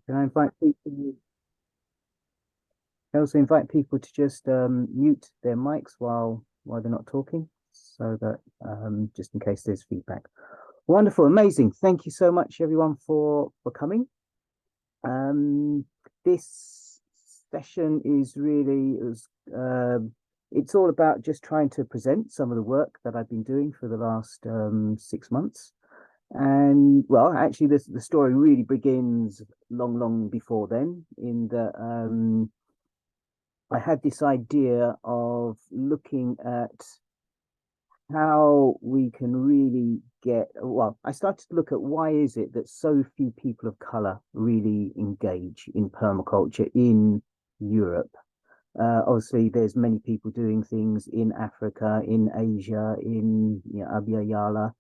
Can I invite people? I also invite people to just mute their mics while they're not talking, so that just in case there's feedback. Wonderful, amazing. Thank you so much, everyone, for coming. Um, this session is really it's all about just trying to present some of the work that I've been doing for the last 6 months. And well, actually, the story really begins long before then, in that I had this idea of looking at how we can really well, I started to look at why is it that so few people of color really engage in permaculture in Europe. Obviously, there's many people doing things in Africa, in Asia, in Abya Yala,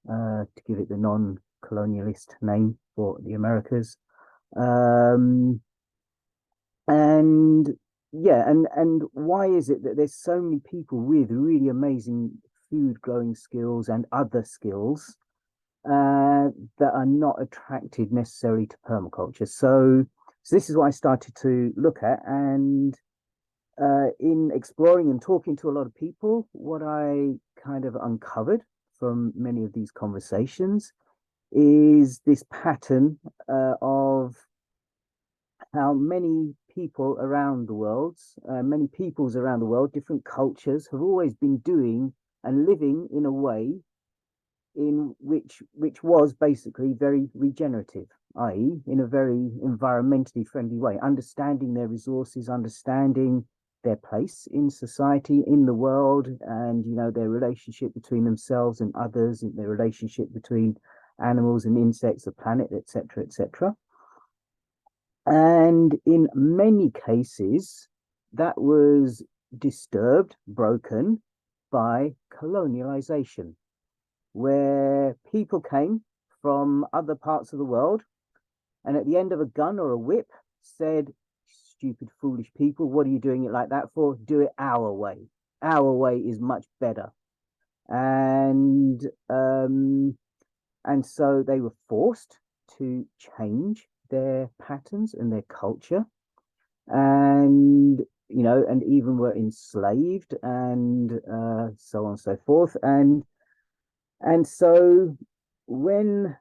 to give it the non-colonialist name for the Americas. Um, and yeah, and why is it that there's so many people with really amazing food growing skills and other skills that are not attracted necessarily to permaculture? So this is what I started to look at, and in exploring and talking to a lot of people, what I kind of uncovered from many of these conversations is this pattern of how many peoples around the world, different cultures, have always been doing and living in a way in which was basically very regenerative, i.e., in a very environmentally friendly way, understanding their resources, understanding their place in society, in the world, and their relationship between themselves and others, and their relationship between animals and insects, the planet, etc., etc. And in many cases, that was disturbed, broken by colonialization, where people came from other parts of the world and at the end of a gun or a whip said, "Stupid, foolish people, what are you doing it like that for? Do it our way. Our way is much better." And so they were forced to change their patterns and their culture, and and even were enslaved, and so on and so forth. And so when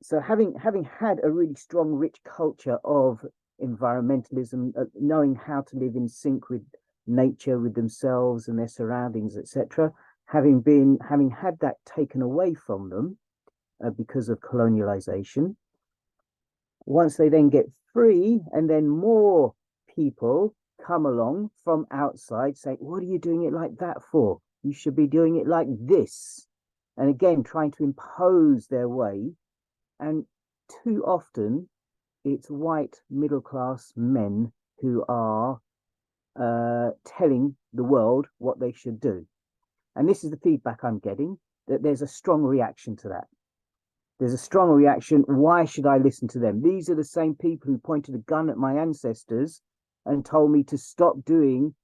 so having had a really strong, rich culture of environmentalism, knowing how to live in sync with nature, with themselves and their surroundings, etc., having had that taken away from them because of colonialization, once they then get free, and then more people come along from outside saying, "What are you doing it like that for? You should be doing it like this." And again, trying to impose their way. And too often, it's white middle class men who are telling the world what they should do. And this is the feedback I'm getting, that there's a strong reaction to that. There's a strong reaction. Why should I listen to them? These are the same people who pointed a gun at my ancestors and told me to stop doing,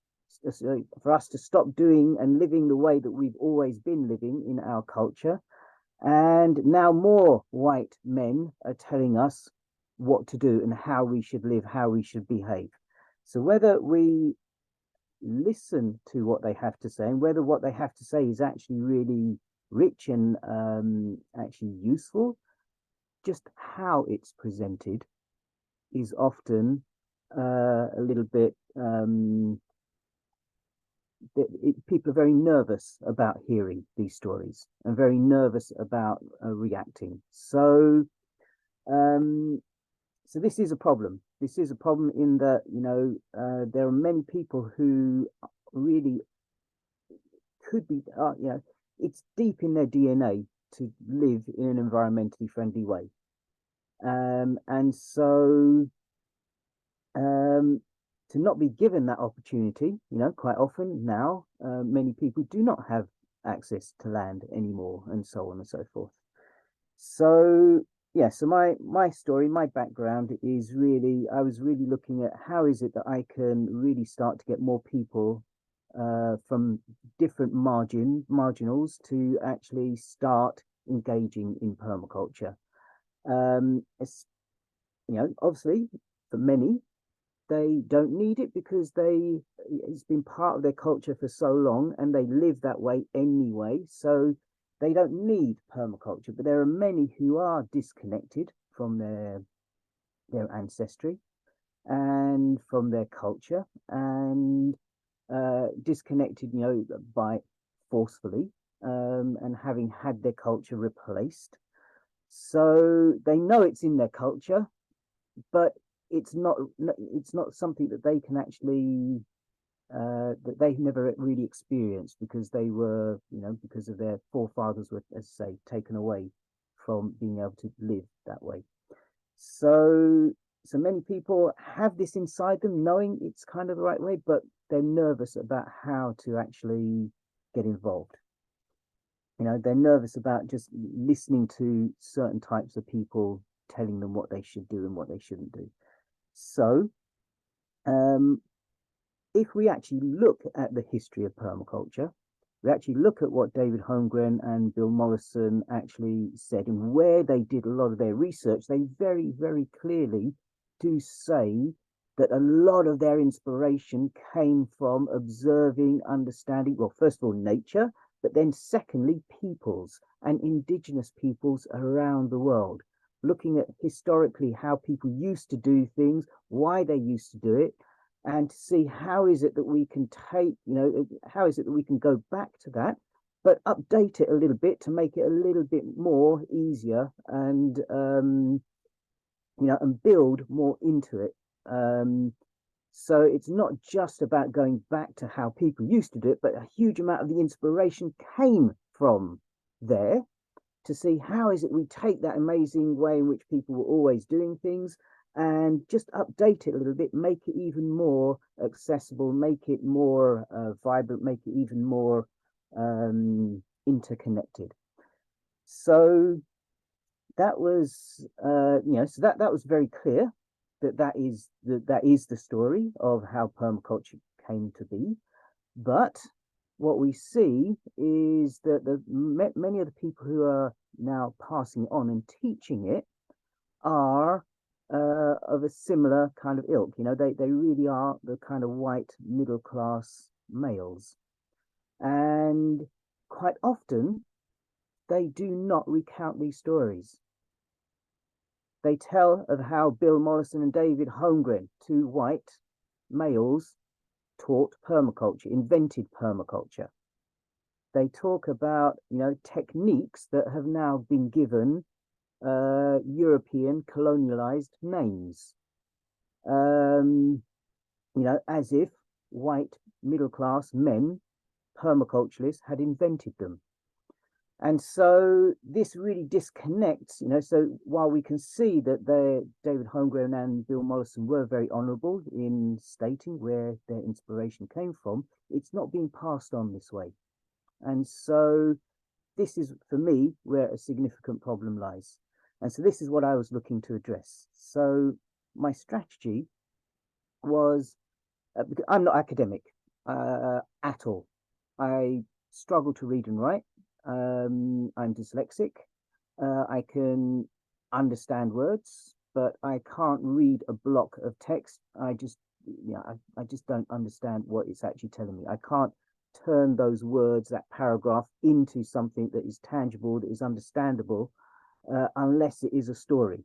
for us to stop doing and living the way that we've always been living in our culture. And now more white men are telling us what to do and how we should live, how we should behave. So whether we listen to what they have to say, and whether what they have to say is actually really rich and actually useful, just how it's presented is often a little bit people are very nervous about hearing these stories and very nervous about reacting. Um, so this is a problem. This is a problem in that there are many people who really could be it's deep in their DNA to live in an environmentally friendly way, and so um, to not be given that opportunity, quite often now, many people do not have access to land anymore, and so on and so forth. So yeah, so my story, my background is really, I was really looking at how is it that I can really start to get more people from different marginals to actually start engaging in permaculture. It's, obviously for many, they don't need it because it's been part of their culture for so long and they live that way anyway. So they don't need permaculture. But there are many who are disconnected from their ancestry and from their culture and disconnected, by forcefully and having had their culture replaced. So they know it's in their culture, but it's not something that they can actually that they've never really experienced because they were, because of their forefathers were, as I say, taken away from being able to live that way. So many people have this inside them, knowing it's kind of the right way, but they're nervous about how to actually get involved. They're nervous about just listening to certain types of people telling them what they should do and what they shouldn't do. So, if we actually look at the history of permaculture, we actually look at what David Holmgren and Bill Mollison actually said and where they did a lot of their research, they very, very clearly do say that a lot of their inspiration came from observing, understanding, well, first of all, nature, but then secondly, peoples and indigenous peoples around the world, looking at historically how people used to do things, why they used to do it, and to see how is it that we can take, how is it that we can go back to that, but update it a little bit to make it a little bit more easier and, and build more into it. So it's not just about going back to how people used to do it, but a huge amount of the inspiration came from there to see how is it we take that amazing way in which people were always doing things and just update it a little bit, make it even more accessible, make it more vibrant, make it even more interconnected. So that was, so that was very clear that is the story of how permaculture came to be. But what we see is that many of the people who are now passing on and teaching it are of a similar kind of ilk. They really are the kind of white middle class males, and quite often they do not recount these stories. They tell of how Bill Mollison and David Holmgren, two white males, taught permaculture, invented permaculture. They talk about, techniques that have now been given European colonialized names, as if white middle class men, permaculturists, had invented them. And so this really disconnects, so while we can see that David Holmgren and Bill Mollison were very honorable in stating where their inspiration came from, it's not being passed on this way. And so this is, for me, where a significant problem lies. And so this is what I was looking to address. So my strategy was, I'm not academic at all. I struggle to read and write. I'm dyslexic. I can understand words, but I can't read a block of text. I just don't understand what it's actually telling me. I can't turn those words, that paragraph, into something that is tangible, that is understandable, unless it is a story.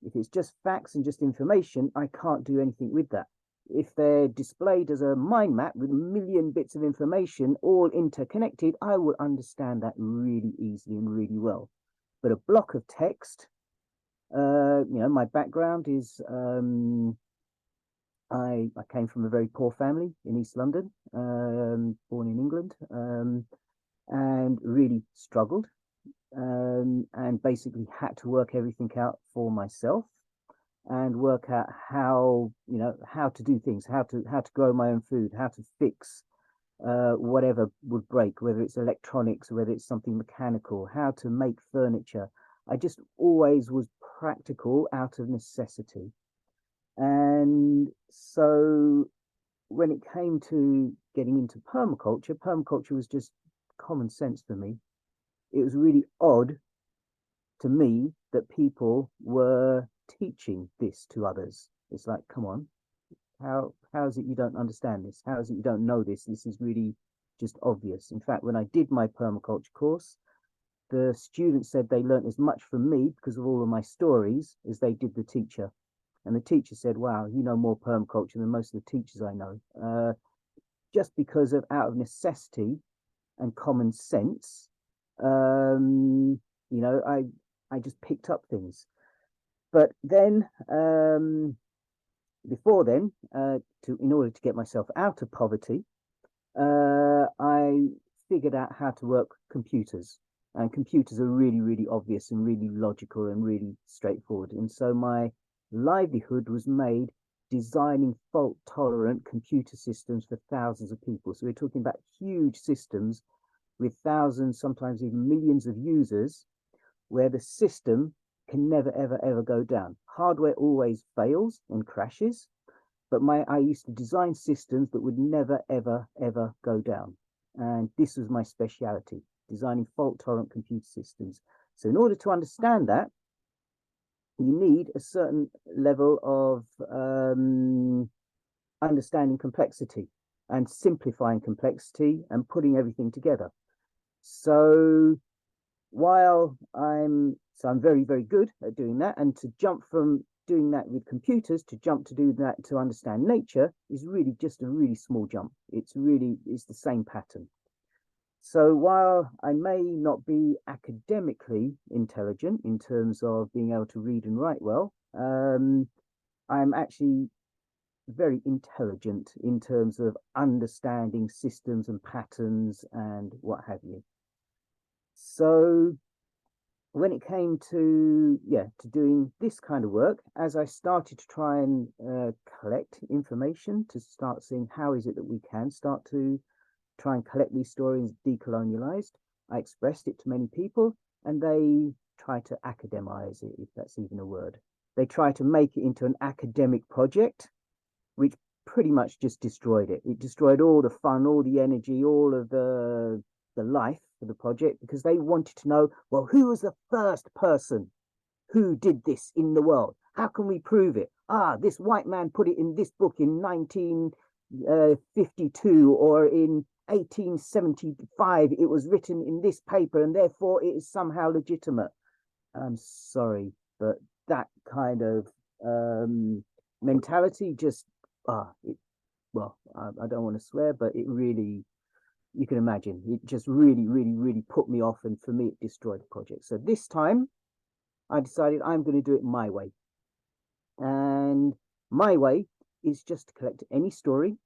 If it's just facts and just information, I can't do anything with that. If they're displayed as a mind map with a million bits of information all interconnected, I will understand that really easily and really well. But a block of text, my background is I came from a very poor family in East London, born in England, and really struggled, and basically had to work everything out for myself and work out how to do things, how to grow my own food, how to fix whatever would break, whether it's electronics, whether it's something mechanical, how to make furniture. I just always was practical out of necessity. And so when it came to getting into permaculture was just common sense for me. It was really odd to me that people were teaching this to others. It's like, come on, how is it you don't understand this? How is it you don't know this? This is really just obvious. In fact, when I did my permaculture course, the students said they learned as much from me because of all of my stories as they did the teacher. And the teacher said, wow, you know more permaculture than most of the teachers I know. Just because of out of necessity and common sense, you know, I just picked up things. But then, before then, in order to get myself out of poverty, I figured out how to work computers. And computers are really, really obvious and really logical and really straightforward. And so my livelihood was made designing fault-tolerant computer systems for thousands of people. So we're talking about huge systems with thousands, sometimes even millions of users, where the system can never, ever, ever go down. Hardware always fails and crashes, but I used to design systems that would never, ever, ever go down. And this was my speciality, designing fault-tolerant computer systems. So in order to understand that, you need a certain level of understanding complexity and simplifying complexity and putting everything together. So I'm very, very good at doing that. And to jump from doing that with computers to jump to do that to understand nature is really just a really small jump. It's the same pattern. So while I may not be academically intelligent in terms of being able to read and write well, I'm actually very intelligent in terms of understanding systems and patterns and what have you. So when it came to doing this kind of work, as I started to try and collect information to start seeing how is it that we can start to try and collect these stories decolonialized, I expressed it to many people and they try to academize it, if that's even a word. They try to make it into an academic project, which pretty much just destroyed it. It destroyed all the fun, all the energy, all of the life for the project, because they wanted to know, well, who was the first person who did this in the world? How can we prove it? This white man put it in this book in 1952 or in 1875. It was written in this paper and therefore it is somehow legitimate. I'm sorry, but that kind of mentality just, I don't want to swear, but it really, you can imagine, it just really, really, really put me off. And for me, it destroyed the project. So this time I decided I'm going to do it my way. And my way is just to collect any story,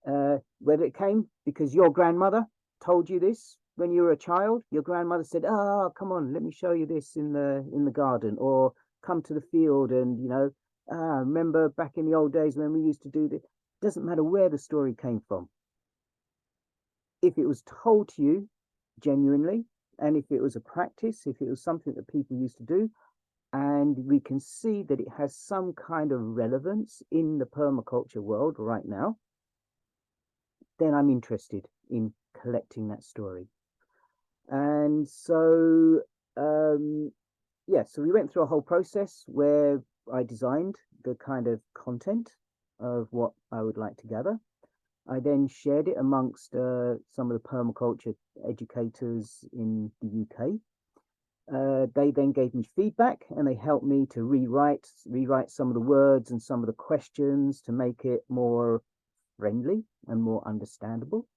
whether it came because your grandmother told you this when you were a child. Your grandmother said, come on, let me show you this in the garden, or come to the field and, remember back in the old days when we used to do this. Doesn't matter where the story came from. If it was told to you genuinely, and if it was a practice, if it was something that people used to do, and we can see that it has some kind of relevance in the permaculture world right now, then I'm interested in collecting that story. And so, so we went through a whole process where I designed the kind of content of what I would like to gather. I then shared it amongst some of the permaculture educators in the UK. They then gave me feedback and they helped me to rewrite some of the words and some of the questions to make it more friendly and more understandable.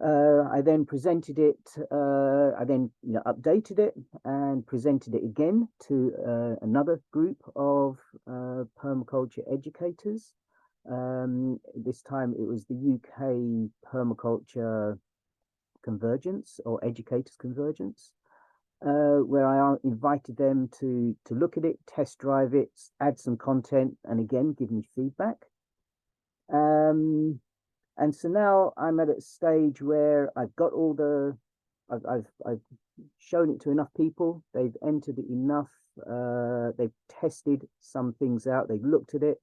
I then presented it, updated it and presented it again to another group of permaculture educators. This time it was the UK Permaculture Convergence or Educators Convergence, where I invited them to look at it, test drive it, add some content, and again give me feedback. And so now I'm at a stage where I've got all I've shown it to enough people. They've entered it enough. They've tested some things out. They've looked at it.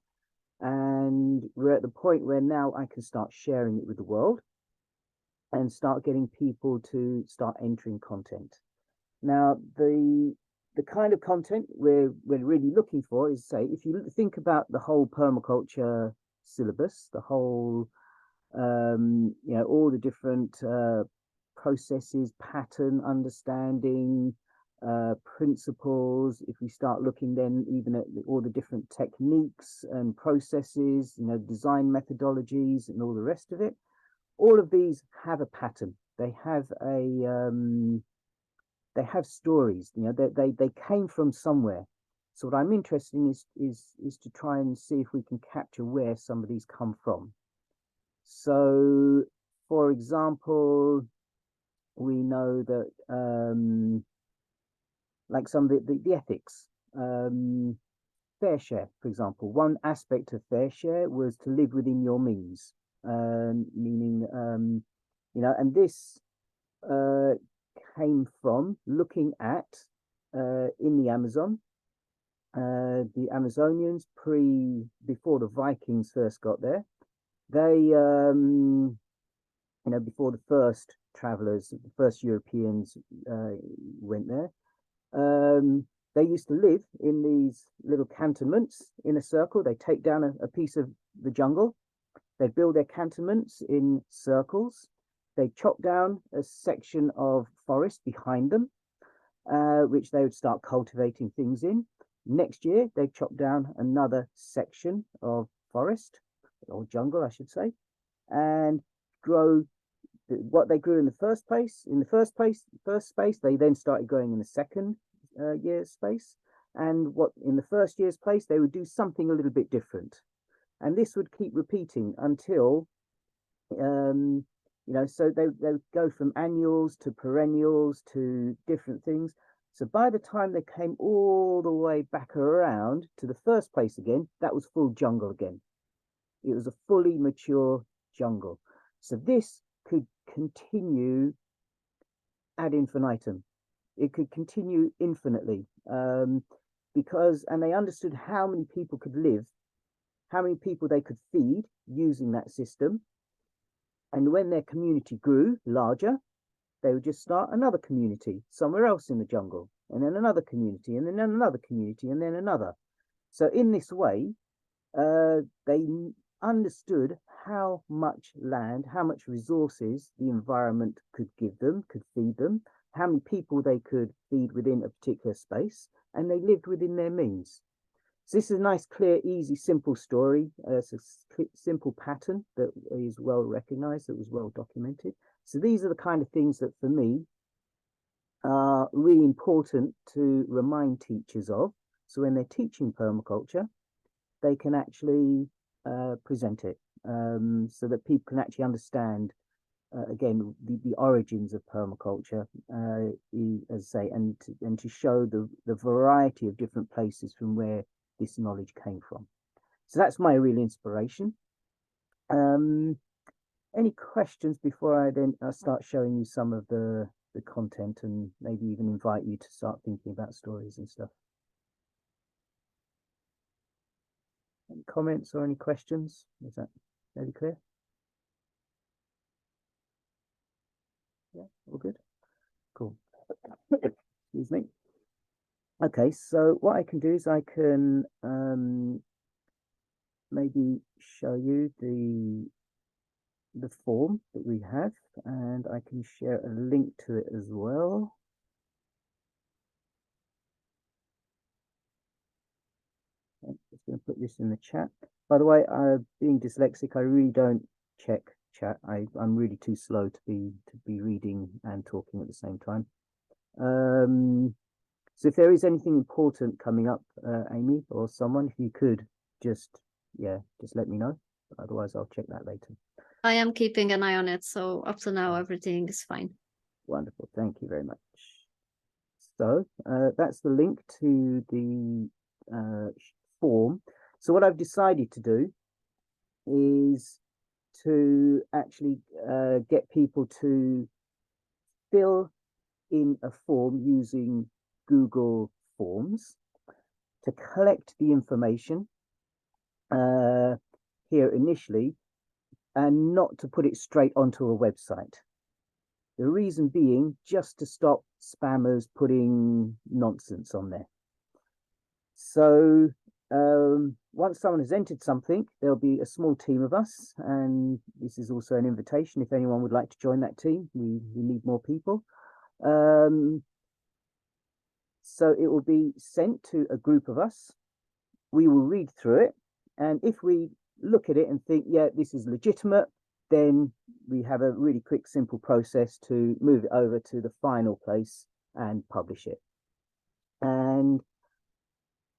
And we're at the point where now I can start sharing it with the world and start getting people to start entering content. Now, the the kind of content we're really looking for is, say, if you think about the whole permaculture syllabus, the whole all the different processes, pattern understanding, principles. If we start looking then even at all the different techniques and processes, design methodologies and all the rest of it, all of these have a pattern. They have they have stories. They came from somewhere. So what I'm interested in is to try and see if we can capture where some of these come from. So, for example, we know that like some of the ethics, fair share, for example, one aspect of fair share was to live within your means, meaning, and this came from looking at in the Amazon, the Amazonians before the Vikings first got there. They, before the first travelers, the first Europeans went there, they used to live in these little cantonments in a circle. They take down a piece of the jungle. They build their cantonments in circles. They chop down a section of forest behind them, which they would start cultivating things in. Next year, they chop down another section of forest, or jungle, I should say, and grow what they grew in the first place. In the first space, they then started growing in the second year's space. And what in the first year's place, they would do something a little bit different. And this would keep repeating until, so they would go from annuals to perennials to different things. So by the time they came all the way back around to the first place again, that was full jungle again. It was a fully mature jungle. So this could continue ad infinitum. It could continue infinitely and they understood how many people could live, how many people they could feed using that system. And when their community grew larger, they would just start another community somewhere else in the jungle, and then another community, and then another community, and then another. So in this way, they understood how much land, how much resources the environment could give them, could feed them, how many people they could feed within a particular space, and they lived within their means. So this is a nice, clear, easy, simple story. It's a simple pattern that is well recognized, that was well documented. So these are the kind of things that, for me, are really important to remind teachers of. So when they're teaching permaculture, they can actually present it so that people can actually understand, again, the origins of permaculture, as I say, and to show the variety of different places from where this knowledge came from. So that's my real inspiration. Any questions before I then start showing you some of the content and maybe even invite you to start thinking about stories and stuff? Any comments or any questions? Is that very clear? Yeah, all good. Cool. Excuse me. Okay, so what I can do is I can maybe show you the form that we have, and I can share a link to it as well. I'm just going to put this in the chat. By the way, being dyslexic, I really don't check chat. I'm really too slow to be reading and talking at the same time. So if there is anything important coming up, Amy or someone, if you could just let me know. Otherwise, I'll check that later. I am keeping an eye on it, so up to now everything is fine. Wonderful, thank you very much. So that's the link to the form. So what I've decided to do is to actually get people to fill in a form using Google Forms to collect the information here initially, and not to put it straight onto a website. The reason being just to stop spammers putting nonsense on there. So once someone has entered something, there'll be a small team of us, and this is also an invitation if anyone would like to join that team. We need more people. So it will be sent to a group of us. We will read through it, and if we look at it and think, yeah, this is legitimate, then we have a really quick, simple process to move it over to the final place and publish it. And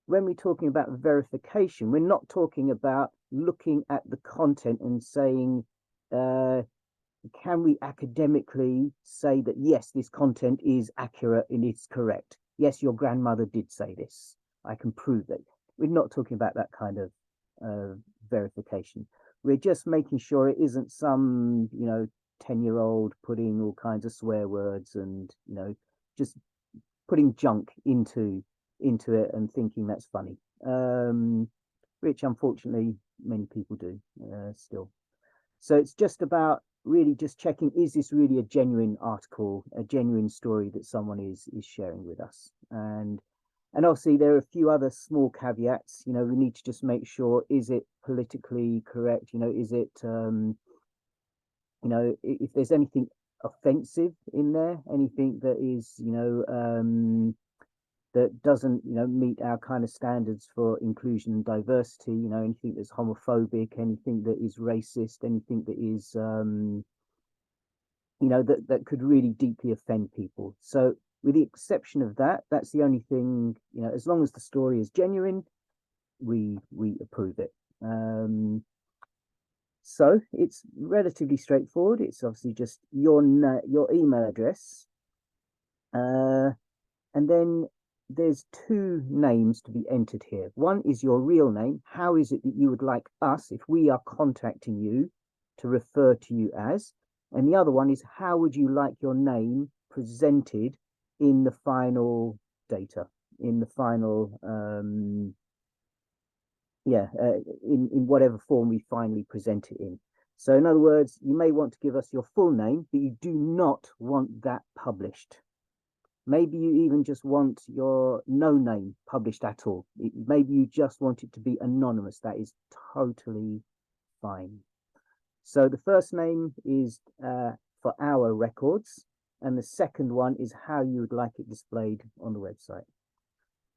when we're talking about verification, we're not talking about looking at the content and saying, can we academically say that, yes, this content is accurate and it's correct? Yes, your grandmother did say this. I can prove that. We're not talking about that kind of verification. We're just making sure it isn't some, 10-year-old putting all kinds of swear words and, just putting junk into it and thinking that's funny, which unfortunately many people do still. So it's just about really just checking, is this really a genuine article, a genuine story that someone is sharing with us? And obviously there are a few other small caveats. We need to just make sure, is it politically correct? Is it, if there's anything offensive in there, anything that is, that doesn't, meet our kind of standards for inclusion and diversity, anything that's homophobic, anything that is racist, anything that is, that could really deeply offend people. So with the exception of that, that's the only thing, as long as the story is genuine, we approve it. So it's relatively straightforward. It's obviously just your email address, and then there's two names to be entered here. One is your real name. How is it that you would like us, if we are contacting you, to refer to you as? And the other one is, how would you like your name presented in the final data, in the final, in whatever form we finally present it in. So in other words, you may want to give us your full name, but you do not want that published. Maybe you even just want your no name published at all. Maybe you just want it to be anonymous. That is totally fine. So the first name is for our records, and the second one is how you would like it displayed on the website.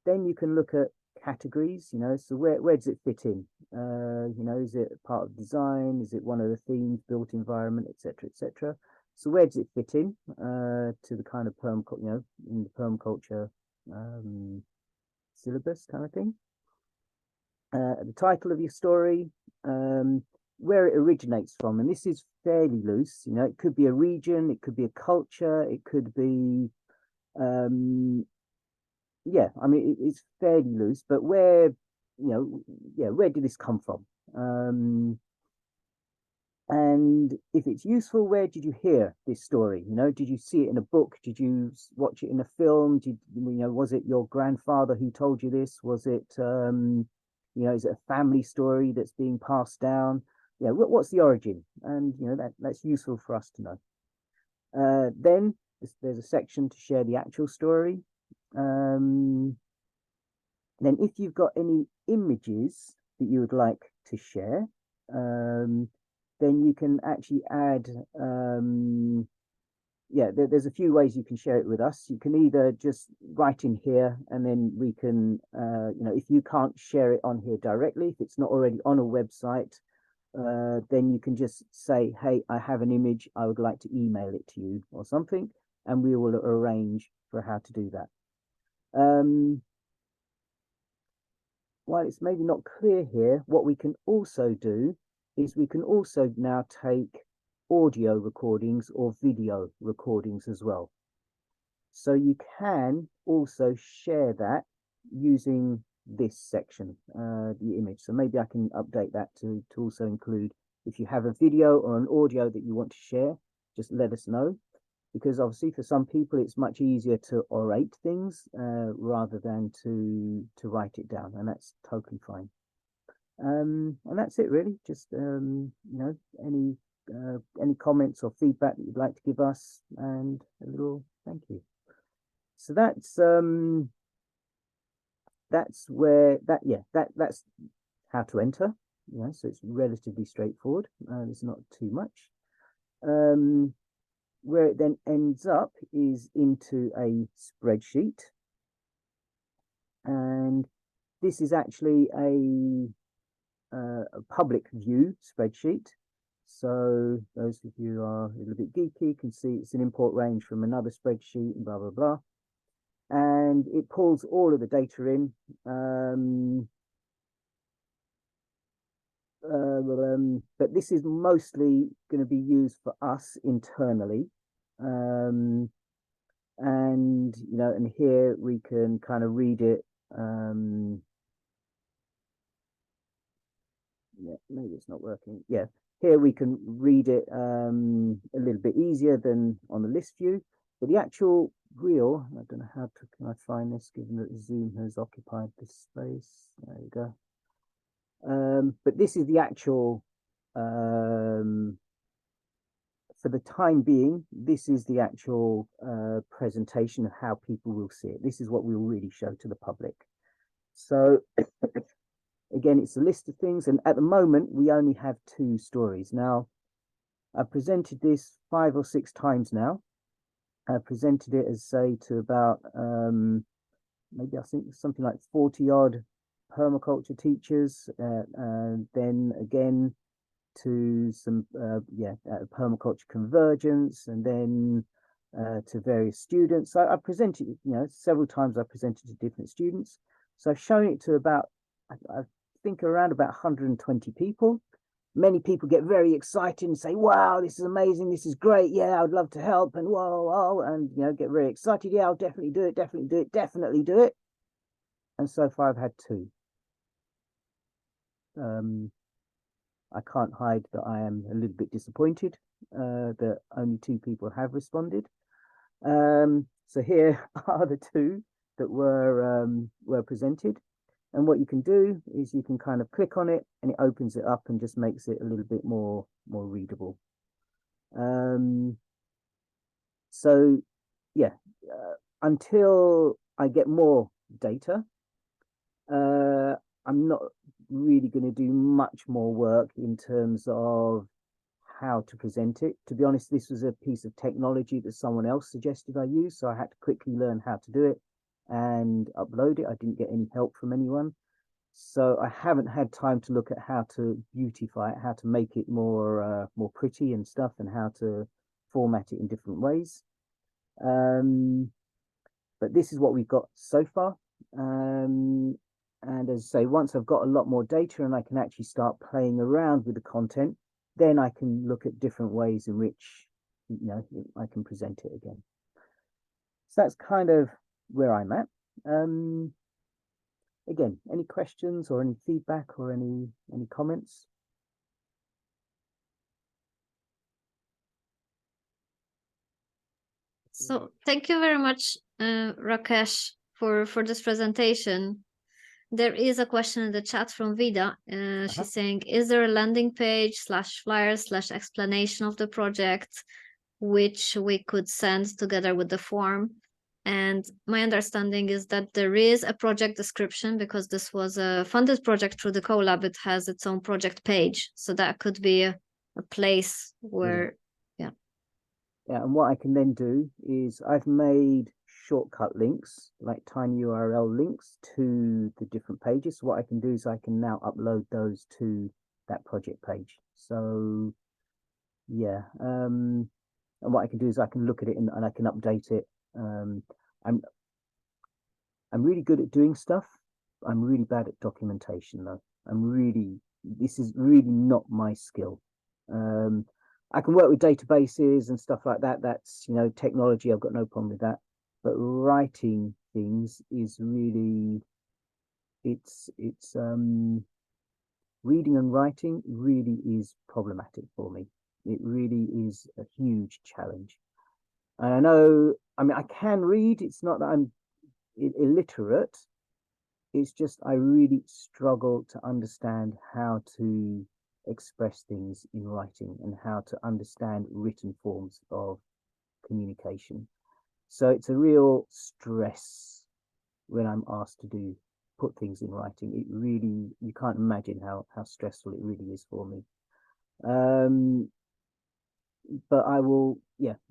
Then you can look at categories, so where does it fit in? Is it part of design? Is it one of the themes, built environment, etc., etc.? So where does it fit in to the kind of permaculture, in the permaculture syllabus kind of thing? The title of your story, where it originates from, and this is fairly loose. It could be a region, it could be a culture, it could be, it's fairly loose. But where, where did this come from? And if it's useful, where did you hear this story? Did you see it in a book? Did you watch it in a film? Was it your grandfather who told you this? Was it, is it a family story that's being passed down? What's the origin? And, that's useful for us to know. Then there's a section to share the actual story. Then if you've got any images that you would like to share, then you can actually add, there's a few ways you can share it with us. You can either just write in here, and then we can, if you can't share it on here directly, if it's not already on a website, then you can just say, hey, I have an image, I would like to email it to you or something, and we will arrange for how to do that. While it's maybe not clear here, what we can also do is we can also now take audio recordings or video recordings as well. So you can also share that using this section, the image. So maybe I can update that to also include, if you have a video or an audio that you want to share, just let us know. Because obviously for some people it's much easier to orate things rather than to write it down, and that's totally fine. And that's it really. Just any any comments or feedback that you'd like to give us, and a little thank you. So that's where that's how to enter. So it's relatively straightforward. There's not too much. Where it then ends up is into a spreadsheet, and this is actually a public view spreadsheet. So those of you who are a little bit geeky can see it's an import range from another spreadsheet and blah, blah, blah. And it pulls all of the data in. But this is mostly going to be used for us internally. And, and here we can kind of read it. Yeah, maybe it's not working. Yeah, here we can read it a little bit easier than on the list view. But the actual real, I don't know how can I find this, given that Zoom has occupied this space. There you go. But this is the actual, for the time being, this is the actual presentation of how people will see it. This is what we'll really show to the public. So again, it's a list of things, and at the moment we only have 2 stories. Now, I've presented this 5 or 6 times now. I presented it as, say, to about maybe I think something like 40 odd permaculture teachers, and then again to some permaculture convergence, and then to various students. So I presented, several times I presented to different students. So I've shown it to about, I think around about 120 people. Many people get very excited and say, wow, this is amazing, this is great, yeah, I would love to help, and whoa, and get very excited. Yeah, I'll definitely do it, definitely do it, definitely do it. And so far I've had 2. I can't hide that I am a little bit disappointed that only 2 people have responded. So here are the 2 that were presented. And what you can do is you can kind of click on it, and it opens it up and just makes it a little bit more readable. So yeah, until I get more data, I'm not really going to do much more work in terms of how to present it. To be honest, this was a piece of technology that someone else suggested I use, so I had to quickly learn how to do it and upload it. I didn't get any help from anyone, so I haven't had time to look at how to beautify it, how to make it more pretty and stuff, and how to format it in different ways. But this is what we've got so far. And as I say, once I've got a lot more data and I can actually start playing around with the content, then I can look at different ways in which I can present it again. So that's kind of where I'm at. Again, any questions or any feedback or any comments? So thank you very much, Rakesh, for this presentation. There is a question in the chat from Vida. She's saying, is there a landing page /flyer/explanation of the project which we could send together with the form? And my understanding is that there is a project description, because this was a funded project through the CoLab. It has its own project page. So that could be a place where, yeah, and what I can then do is I've made shortcut links, like tiny URL links to the different pages. So what I can do is I can now upload those to that project page. So yeah, and what I can do is I can look at it and I can update it. I'm really good at doing stuff. I'm really bad at documentation though. This is really not my skill. I can work with databases and stuff like that. That's, technology. I've got no problem with that. But writing things is really, it's reading and writing really is problematic for me. It really is a huge challenge. And I know, I can read. It's not that I'm illiterate. It's just I really struggle to understand how to express things in writing and how to understand written forms of communication. So it's a real stress when I'm asked to put things in writing. It really, you can't imagine how stressful it really is for me. But I will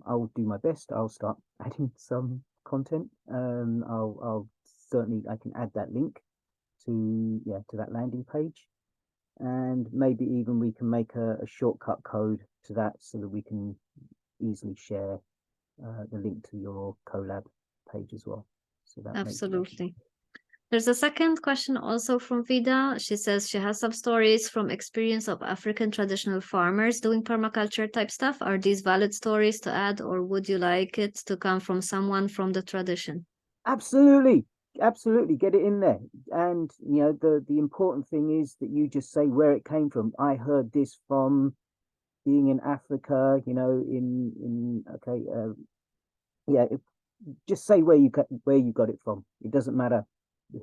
do my best. I'll start adding some content. I'll certainly, I can add that link to that landing page, and maybe even we can make a shortcut code to that so that we can easily share the link to your collab page as well. So that Absolutely. There's a second question also from Vida. She says she has some stories from experience of African traditional farmers doing permaculture type stuff. Are these valid stories to add, or would you like it to come from someone from the tradition? Absolutely, get it in there. And the important thing is that you just say where it came from. I heard this from being in Africa, just say where you got it from. It doesn't matter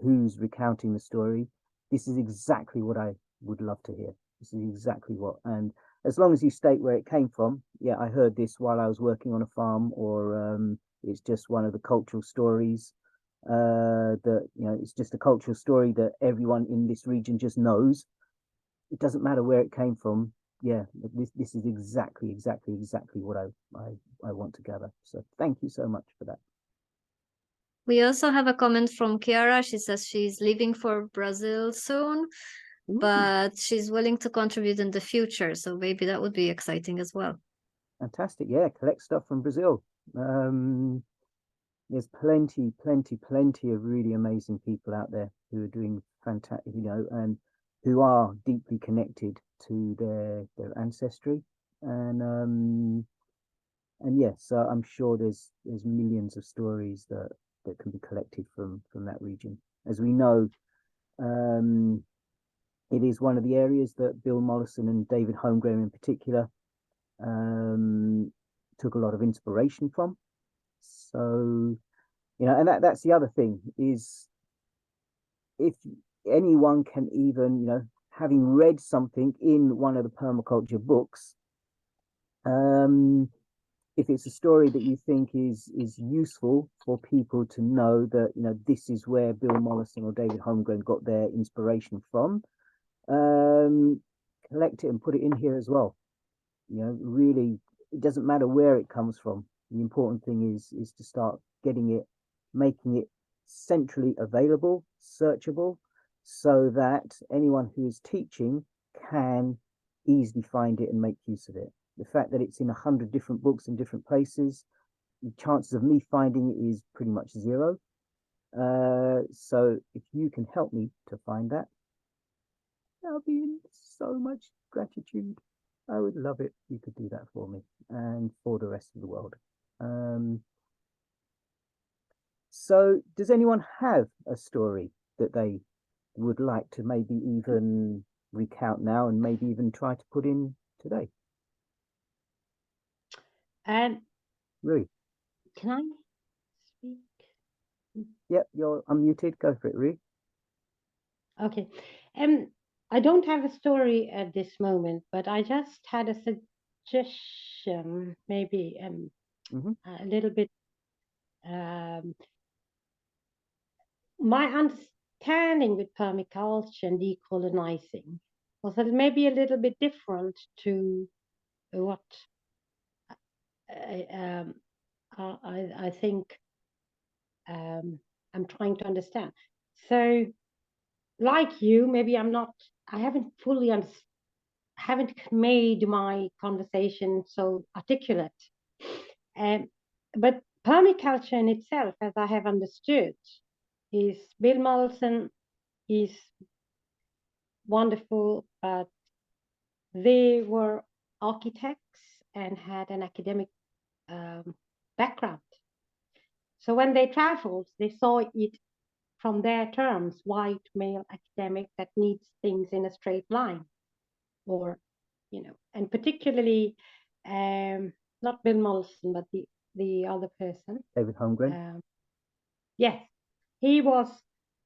who's recounting the story. This is exactly what I would love to hear. This is exactly what, and as long as you state where it came from. Yeah, I heard this while I was working on a farm, or it's just one of the cultural stories that it's just a cultural story that everyone in this region just knows. It doesn't matter where it came from. Yeah, this is exactly what I want to gather. So thank you so much for that. We also have a comment from Chiara. She says she's leaving for Brazil soon, but she's willing to contribute in the future. So maybe that would be exciting as well. Fantastic. Yeah, collect stuff from Brazil. There's plenty of really amazing people out there who are doing fantastic, and who are deeply connected to their ancestry. And yes, so I'm sure there's millions of stories that can be collected from that region. As we know, it is one of the areas that Bill Mollison and David Holmgren in particular took a lot of inspiration from. So, and that's the other thing is, if anyone can even, having read something in one of the permaculture books, if it's a story that you think is useful for people to know that, this is where Bill Mollison or David Holmgren got their inspiration from, collect it and put it in here as well. Really, it doesn't matter where it comes from. The important thing is to start making it centrally available, searchable, so that anyone who is teaching can easily find it and make use of it. The fact that it's in 100 different books in different places, the chances of me finding it is pretty much zero. So if you can help me to find that, I'll be in so much gratitude. I would love it if you could do that for me and for the rest of the world. So does anyone have a story that they would like to maybe even recount now and maybe even try to put in today? Rui. Can I speak? Yep, you're unmuted. Go for it, Rui. Okay. I don't have a story at this moment, but I just had a suggestion, maybe a little bit. My understanding with permaculture and decolonizing was that it may be a little bit different to what I think I'm trying to understand. So, like you, maybe I haven't fully haven't made my conversation so articulate. But permaculture in itself, as I have understood, is Bill Mollison is wonderful, but they were architects and had an academic background. So when they traveled, they saw it from their terms, white male academic that needs things in a straight line, or and particularly not Bill Mollison, but the other person, David Holmgren. Yes, he was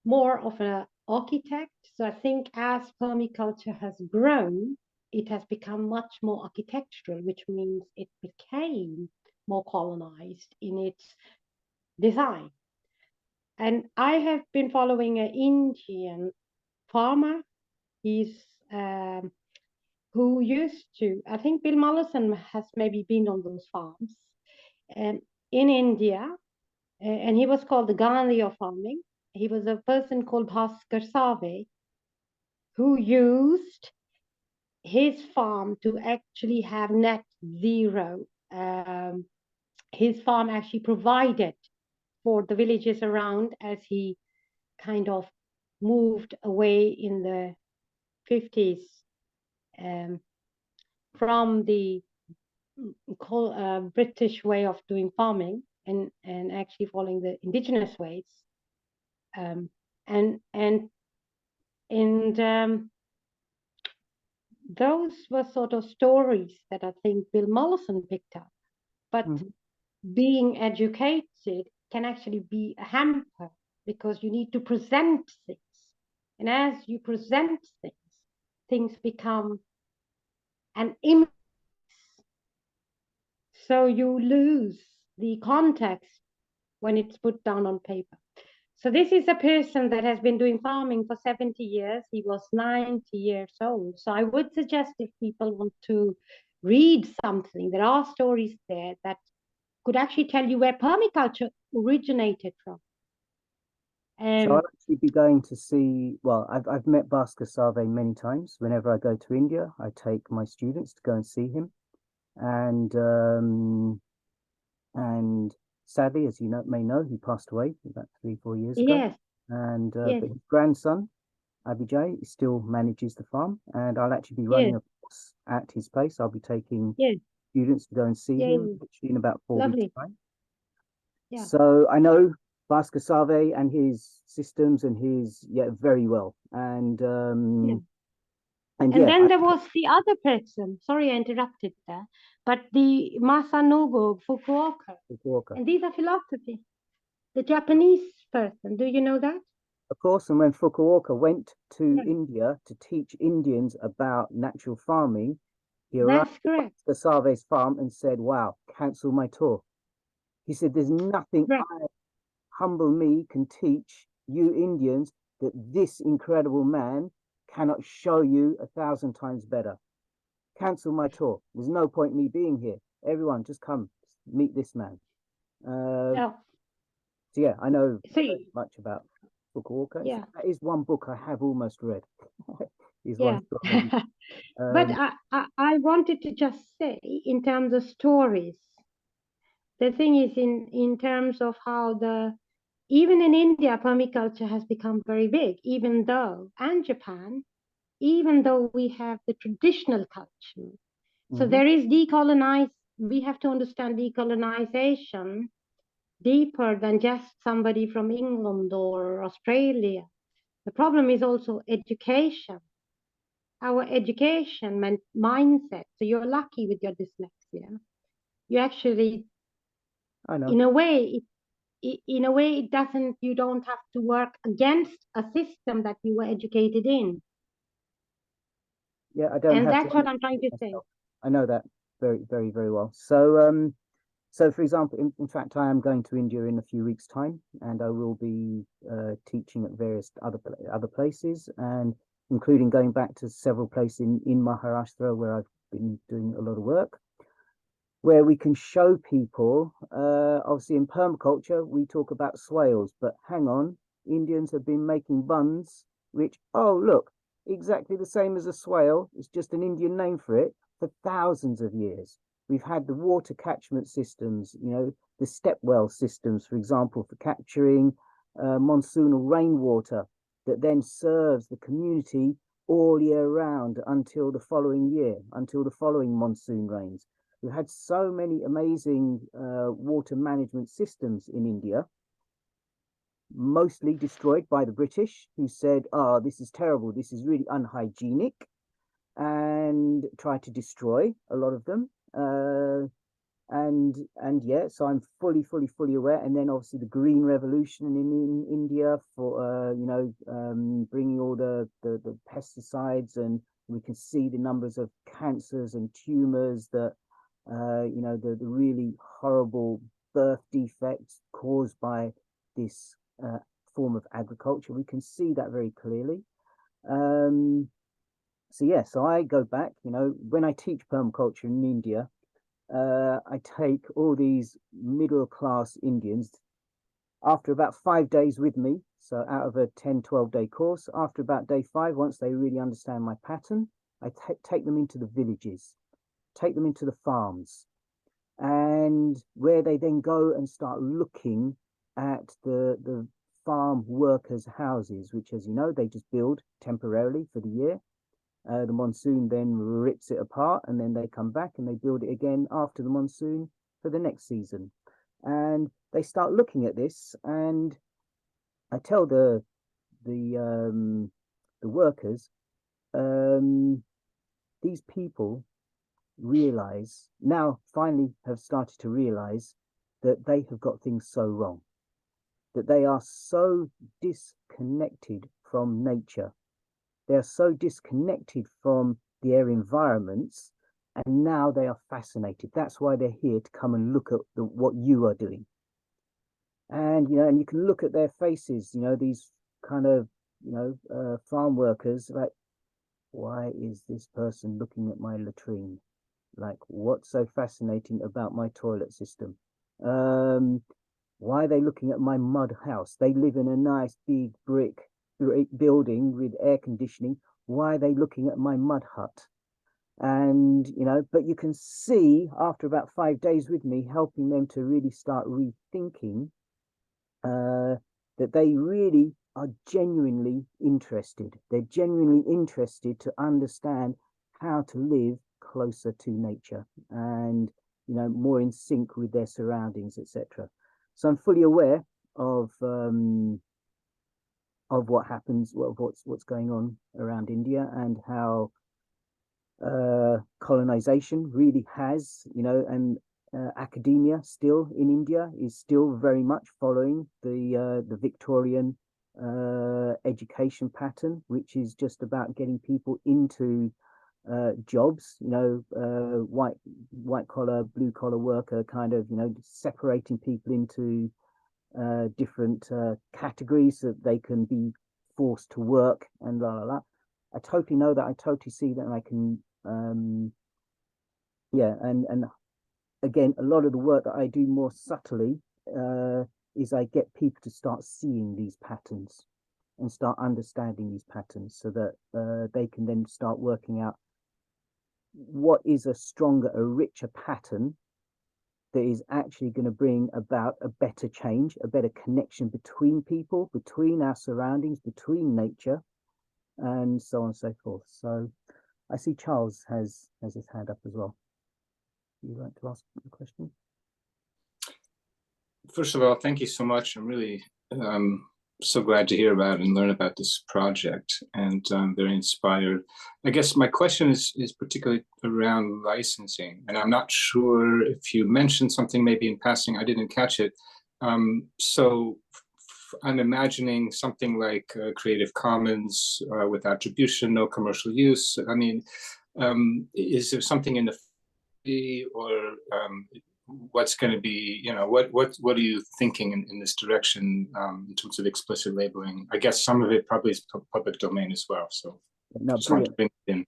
more of an architect. So I think as permaculture has grown, it has become much more architectural, which means it became more colonized in its design. And I have been following an Indian farmer. He's who used to, I think Bill Mollison has maybe been on those farms in India, and he was called the Gandhi of farming. He was a person called Bhaskar Save, who used his farm to actually have net zero. His farm actually provided for the villages around as he kind of moved away in the 50s from the British way of doing farming and actually following the indigenous ways. And those were sort of stories that I think Bill Mollison picked up. But being educated can actually be a hamper because you need to present things. And as you present things, things become an image. So you lose the context when it's put down on paper. So this is a person that has been doing farming for 70 years. He was 90 years old. So I would suggest if people want to read something, there are stories there that could actually tell you where permaculture originated from. So I'll actually be going to see, well, I've met Bhaskar Save many times. Whenever I go to India, I take my students to go and see him. And sadly, as you may know, he passed away about 3-4 years ago. Yes. And yes. but his grandson, Abhijay, still manages the farm, and I'll actually be running a course at his place. I'll be taking students to go and see him literally in about 4 weeks' time. Yeah. So I know Bhaskar Save and his systems and his very well. And then there was the other person. Sorry, I interrupted there. But the Masanobu Fukuoka. And these are philosophy. The Japanese person. Do you know that? Of course. And when Fukuoka went to India to teach Indians about natural farming, he arrived at Bhaskar Save's farm and said, "Wow, cancel my tour." He said, "There's nothing humble me can teach you Indians that this incredible man cannot show you 1,000 times better. Cancel my tour. There's no point in me being here. Everyone, just come meet this man." So yeah, I know very much about Fukuoka. Yeah. That is one book I have almost read. But I wanted to just say, in terms of stories, the thing is in terms of how even in India, permaculture has become very big, and Japan, even though we have the traditional culture. So there is we have to understand decolonization deeper than just somebody from England or Australia. The problem is also education, our education mindset. So you're lucky with your dyslexia. You actually, I know. in a way, it doesn't, you don't have to work against a system that you were educated in. Yeah, I don't and have that's what I'm trying to say. I know that very, very, very well. So, so for example, in fact, I am going to India in a few weeks' time, and I will be teaching at various other places, and including going back to several places in Maharashtra where I've been doing a lot of work, where we can show people, obviously in permaculture, we talk about swales, but hang on, Indians have been making buns, which, oh, look, exactly the same as a swale, it's just an Indian name for it, for thousands of years. We've had the water catchment systems, the step well systems, for example, for capturing monsoonal rainwater that then serves the community all year round until the following year, until the following monsoon rains. We've had so many amazing water management systems in India, mostly destroyed by the British, who said, "Oh, this is terrible, this is really unhygienic," and tried to destroy a lot of them. And yeah, so I'm fully aware. And then obviously the Green Revolution in India for bringing all the pesticides and We can see the numbers of cancers and tumors that, you know, the really horrible birth defects caused by this form of agriculture. We can see that very clearly. So yeah, so I go back, you know, when I teach permaculture in India, I take all these middle-class Indians after about 5 days with me. So out of a 10-12 day course, after about day 5, once they really understand my pattern, I take them into the villages, take them into the farms, and where they then go and start looking at the farm workers' houses, which, as you know, they just build temporarily for the year. The monsoon then rips it apart, and then they come back and they build it again after the monsoon for the next season. And they start looking at this, and I tell the workers, these people realize now, finally have started to realize that they have got things so wrong, that they are so disconnected from nature. They are so disconnected from their environments, and now they are fascinated. That's why they're here, to come and look at what you are doing. And, you know, and you can look at their faces, you know, these kind of, you know, farm workers, like, why is this person looking at my latrine? Like, what's so fascinating about my toilet system? Why are they looking at my mud house? They live in a nice big brick building with air conditioning. Why are they looking at my mud hut? And, you know, but you can see after about 5 days with me, helping them to really start rethinking, that they really are genuinely interested. They're genuinely interested to understand how to live closer to nature and, you know, more in sync with their surroundings, etc. So I'm fully aware of what happens, what's going on around India, and how colonization really has, you know, and academia still in India is still very much following the Victorian education pattern, which is just about getting people into jobs, you know, white collar, blue collar worker, kind of, you know, separating people into different categories so that they can be forced to work and la la la. I totally know that. I totally see that, and I can, yeah, and again, a lot of the work that I do more subtly is I get people to start seeing these patterns and start understanding these patterns, so that they can then start working out what is a stronger, a richer pattern that is actually going to bring about a better change, a better connection between people, between our surroundings, between nature, and so on and so forth. So I see Charles has his hand up as well. Would you like to ask a question? First of all, thank you so much. I'm really so glad to hear about and learn about this project, and I'm very inspired. I guess my question is particularly around licensing, and I'm not sure if you mentioned something maybe in passing, I didn't catch it. So I'm imagining something like Creative Commons with attribution, no commercial use. I mean, is there something in the or what's going to be, you know, what are you thinking in this direction in terms of explicit labeling? I guess some of it probably is public domain as well. So no, just want to bring it in.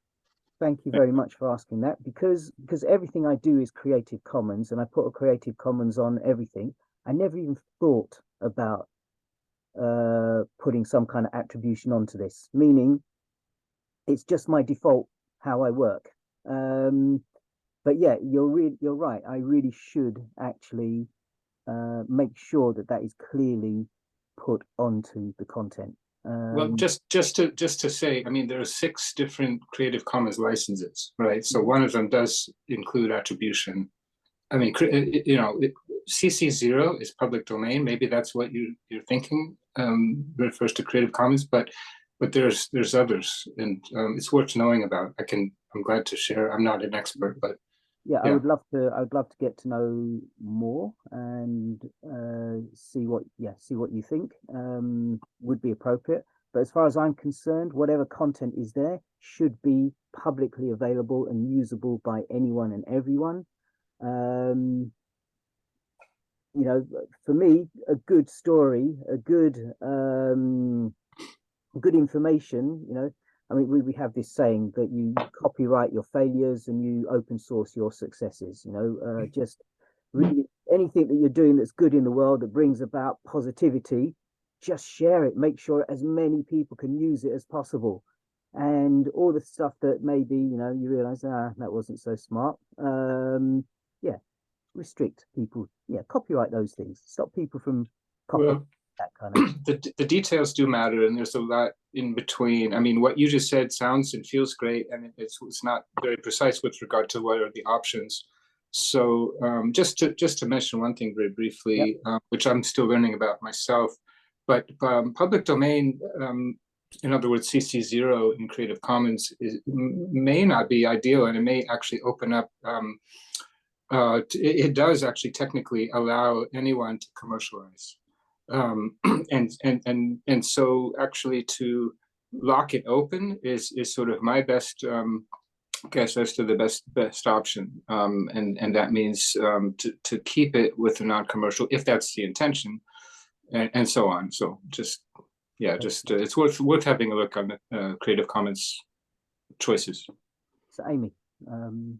Thank you very much for asking that, because everything I do is Creative Commons, and I put a Creative Commons on everything. I never even thought about putting some kind of attribution onto this, meaning it's just my default how I work. But yeah, you're right. I really should actually make sure that is clearly put onto the content. Well, just to say, I mean, there are 6 different Creative Commons licenses, right? So one of them does include attribution. I mean, you know, CC0 is public domain. Maybe that's what you're thinking, refers to Creative Commons, but there's others, and it's worth knowing about. I'm glad to share. I'm not an expert, but yeah, I would love to get to know more and see what you think would be appropriate. But as far as I'm concerned, whatever content is there should be publicly available and usable by anyone and everyone. You know, for me, a good story, a good information, you know, I mean, we have this saying that you copyright your failures and you open source your successes, you know, just really anything that you're doing that's good in the world that brings about positivity, just share it, make sure as many people can use it as possible. And all the stuff that maybe, you know, you realize, that wasn't so smart. Yeah, restrict people. Yeah, copyright those things. Stop people from copying that kind of. The details do matter, and there's a lot in between. I mean, what you just said sounds and feels great, and it's not very precise with regard to what are the options. So just to mention one thing very briefly, which I'm still learning about myself, but public domain, in other words, CC0 in Creative Commons may not be ideal, and it may actually open up. It does actually technically allow anyone to commercialize, and so actually to lock it open is sort of my best guess as to the best option, and that means to keep it with a non-commercial if that's the intention, and so on. So just it's worth having a look on the Creative Commons choices. So Amy, you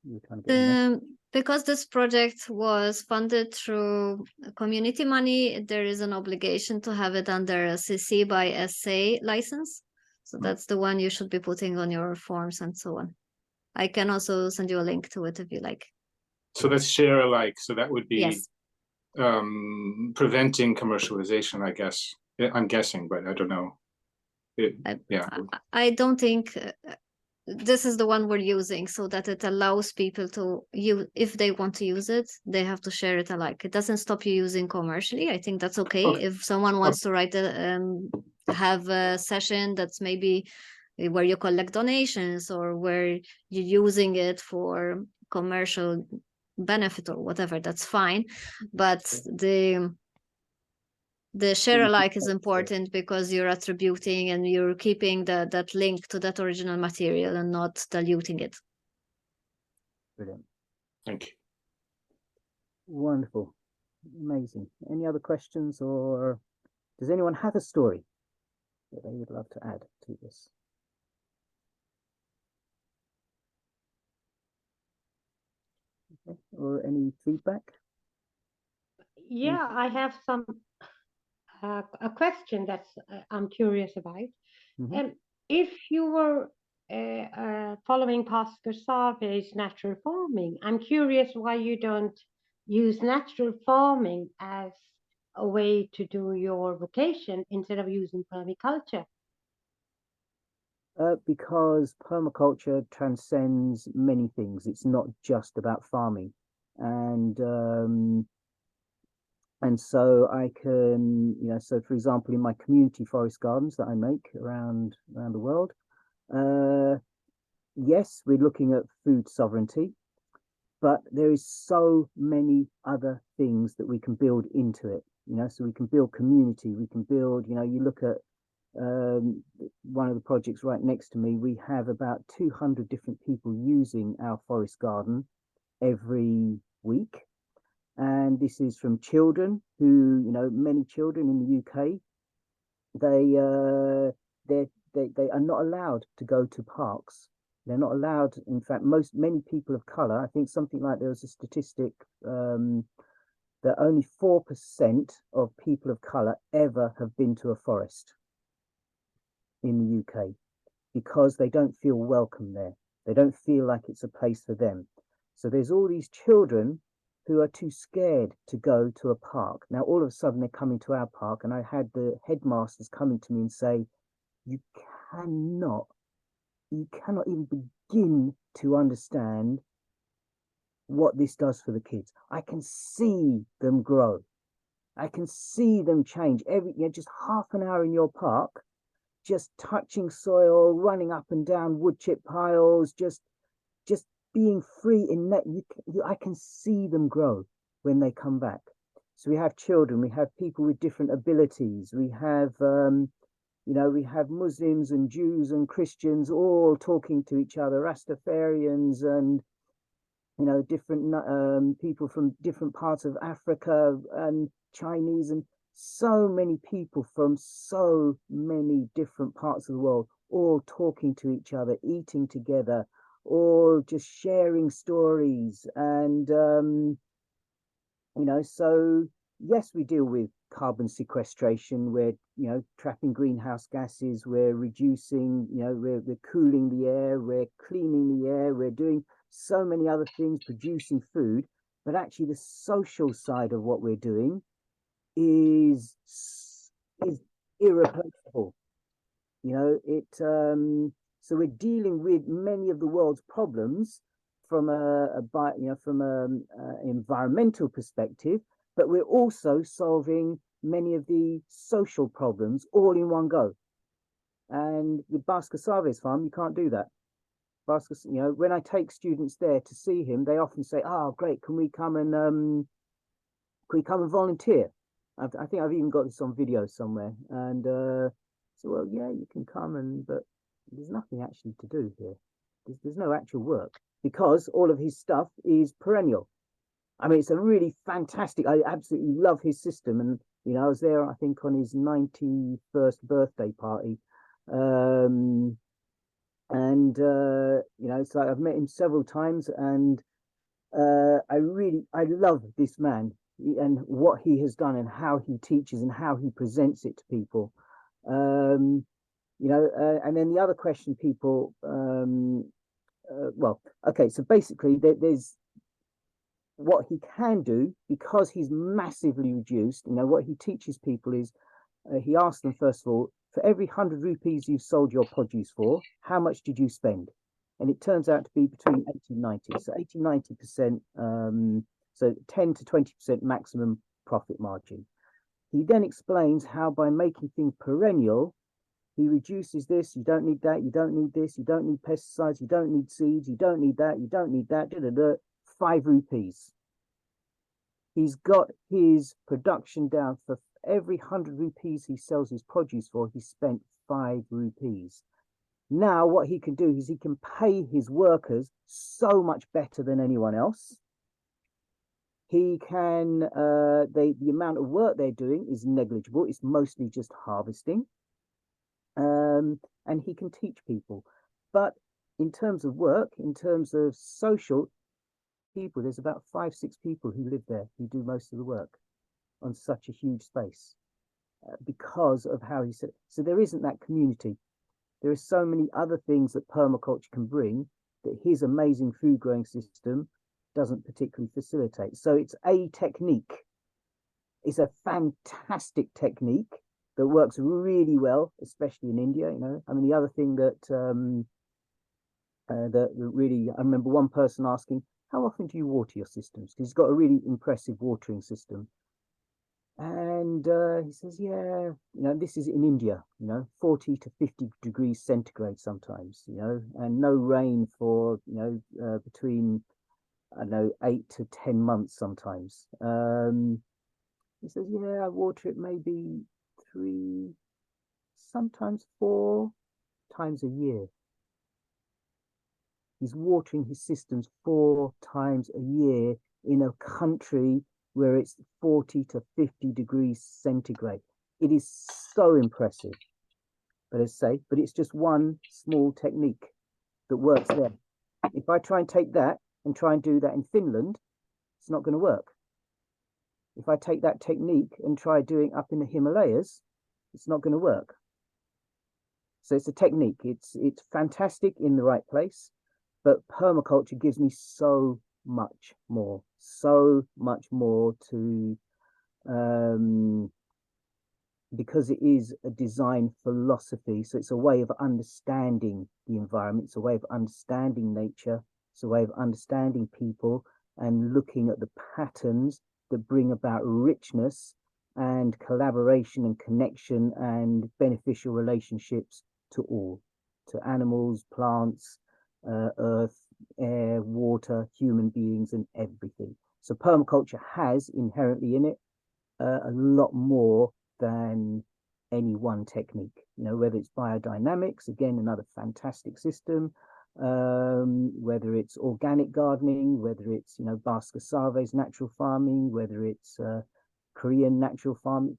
were trying to get in there. Because this project was funded through community money, there is an obligation to have it under a CC by SA license. So that's the one you should be putting on your forms and so on. I can also send you a link to it if you like. So that's share alike. So that would be yes. Preventing commercialization, I guess. I'm guessing, but I don't know. I don't think this is the one we're using, so that it allows people to use, if they want to use it, they have to share it alike. It doesn't stop you using commercially. I think that's okay. If someone wants to write have a session that's maybe where you collect donations or where you're using it for commercial benefit or whatever, that's fine. But the share alike is important because you're attributing and you're keeping that link to that original material and not diluting it. Brilliant. Thank you. Wonderful. Amazing. Any other questions, or does anyone have a story that they would love to add to this? Okay. Or any feedback? Yeah, I have some a question that's I'm curious about. If you were following Pascal Sarve's natural farming, I'm curious why you don't use natural farming as a way to do your vocation instead of using permaculture. Because permaculture transcends many things. It's not just about farming, and so I can, you know, so for example, in my community forest gardens that I make around the world, yes, we're looking at food sovereignty, but there is so many other things that we can build into it, you know, so we can build community, we can build, you know, you look at one of the projects right next to me, we have about 200 different people using our forest garden every week. And this is from children who, you know, many children in the UK, they are not allowed to go to parks. They're not allowed. In fact, many people of color, I think something like there was a statistic that only 4% of people of color ever have been to a forest in the UK because they don't feel welcome there. They don't feel like it's a place for them. So there's all these children who are too scared to go to a park. Now, all of a sudden, they're coming to our park, and I had the headmasters coming to me and say, you cannot even begin to understand what this does for the kids. I can see them grow. I can see them change. Just half an hour in your park, just touching soil, running up and down wood chip piles, just being free in that. I can see them grow when they come back. So we have children, we have people with different abilities, we have you know, we have Muslims and Jews and Christians all talking to each other, Rastafarians and, you know, different people from different parts of Africa and Chinese, and so many people from so many different parts of the world, all talking to each other, eating together, all just sharing stories. And, you know, so yes, we deal with carbon sequestration. We're, you know, trapping greenhouse gases. We're reducing, you know, we're cooling the air. We're cleaning the air. We're doing so many other things, producing food. But actually, the social side of what we're doing is irreplaceable. You know, so we're dealing with many of the world's problems from from an environmental perspective, but we're also solving many of the social problems all in one go. And with Bhaskar Save's farm, you can't do that. Bhaskar, you know, when I take students there to see him, they often say, "Oh, great, can we come and volunteer?" I think I've even got this on video somewhere. And so, well, yeah, you can come, but there's nothing actually to do here. There's no actual work, because all of his stuff is perennial. I mean, it's a really fantastic, I absolutely love his system. And, you know, I was there, I think, on his 91st birthday party. You know, so I've met him several times, and I love this man and what he has done and how he teaches and how he presents it to people. You know, and then the other question people, well, okay, so basically there's what he can do, because he's massively reduced. You know, what he teaches people is, he asks them, first of all, for every 100 rupees you've sold your produce for, how much did you spend? And it turns out to be between 80 and 90. So 80-90%, so 10 to 20% maximum profit margin. He then explains how by making things perennial, he reduces this, you don't need that, you don't need this, you don't need pesticides, you don't need seeds, you don't need that, you don't need that, 5 rupees. He's got his production down. For every 100 rupees he sells his produce for, he spent 5 rupees. Now what he can do is he can pay his workers so much better than anyone else. He can, the amount of work they're doing is negligible. It's mostly just harvesting. And he can teach people. But in terms of work, in terms of social people, there's about 5-6 people who live there who do most of the work on such a huge space, because of how he said. So there isn't that community. There are so many other things that permaculture can bring that his amazing food growing system doesn't particularly facilitate. So it's a technique. It's a fantastic technique that works really well, especially in India. You know, I mean, the other thing that that really, I remember one person asking, how often do you water your systems? Because he's got a really impressive watering system. And he says, yeah, you know, this is in India, you know, 40 to 50 degrees centigrade sometimes, you know, and no rain for, you know, between, I don't know, 8 to 10 months sometimes. He says, yeah, I water it maybe 3, sometimes 4 times a year. He's watering his systems 4 times a year in a country where it's 40 to 50 degrees centigrade. It is so impressive. But as I say, but it's just one small technique that works there. If I try and take that and try and do that in Finland, it's not going to work. If I take that technique and try doing up in the Himalayas, it's not going to work. So it's a technique. It's fantastic in the right place, but permaculture gives me so much more to, because it is a design philosophy. So it's a way of understanding the environment. It's a way of understanding nature. It's a way of understanding people and looking at the patterns that bring about richness and collaboration and connection and beneficial relationships to all, to animals, plants, earth, air, water, human beings, and everything. So permaculture has inherently in it a lot more than any one technique. whether it's biodynamics, again, another fantastic system, whether it's organic gardening, whether it's, Bhaskar Save's natural farming, whether it's Korean natural farming,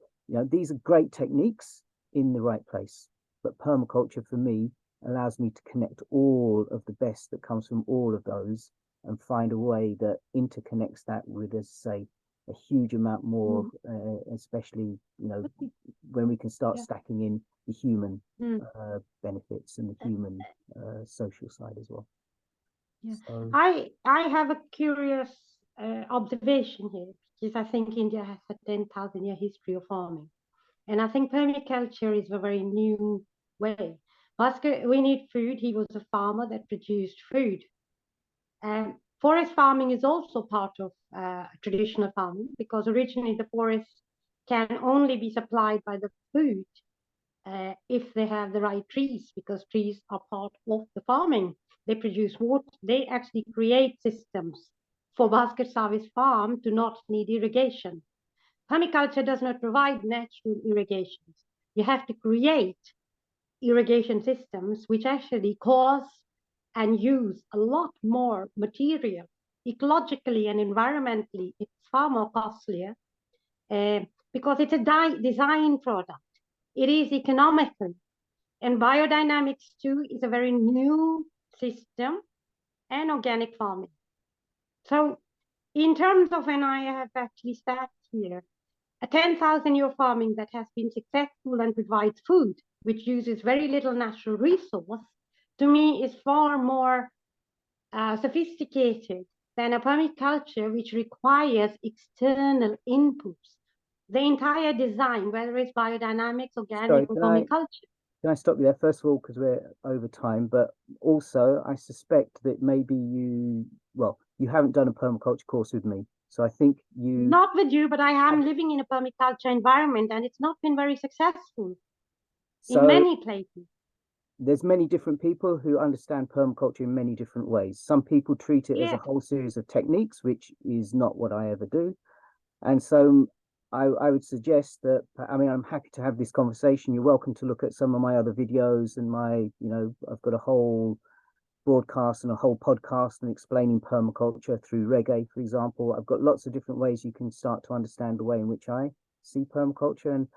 these are great techniques in the right place. But permaculture for me allows me to connect all of the best that comes from all of those and find a way that interconnects that with, as I say, a huge amount more, especially, when we can start stacking in the human benefits and the human social side as well. Yeah. So, I have a curious observation here, because I think India has a 10,000-year history of farming. And I think permaculture is a very new way. Bhaskar, we need food. He was a farmer that produced food. And forest farming is also part of traditional farming, because originally the forest can only be supplied by the food if they have the right trees, because trees are part of the farming. They produce water. They actually create systems for Bhaskar Save's farm to not need irrigation. Permaculture does not provide natural irrigations. You have to create irrigation systems which actually cost and use a lot more material. Ecologically and environmentally, it's far more costlier because it's a design product. It is economical. And biodynamics too is a very new system, and organic farming. So in terms of when I have actually sat here, a 10,000-year farming that has been successful and provides food, which uses very little natural resource, to me is far more sophisticated than a permaculture which requires external inputs. The entire design, whether it's biodynamics, organic, or permaculture. Can I stop you there? First of all, because we're over time, but also I suspect that maybe you haven't done a permaculture course with me. So I think you... Not with you, but I am living in a permaculture environment, and it's not been very successful in many places. There's many different people who understand permaculture in many different ways. Some people treat it as a whole series of techniques, which is not what I ever do. And so I would suggest that, I'm happy to have this conversation. You're welcome to look at some of my other videos and I've got a whole broadcast and a whole podcast and explaining permaculture through reggae, for example. I've got lots of different ways you can start to understand the way in which I see permaculture.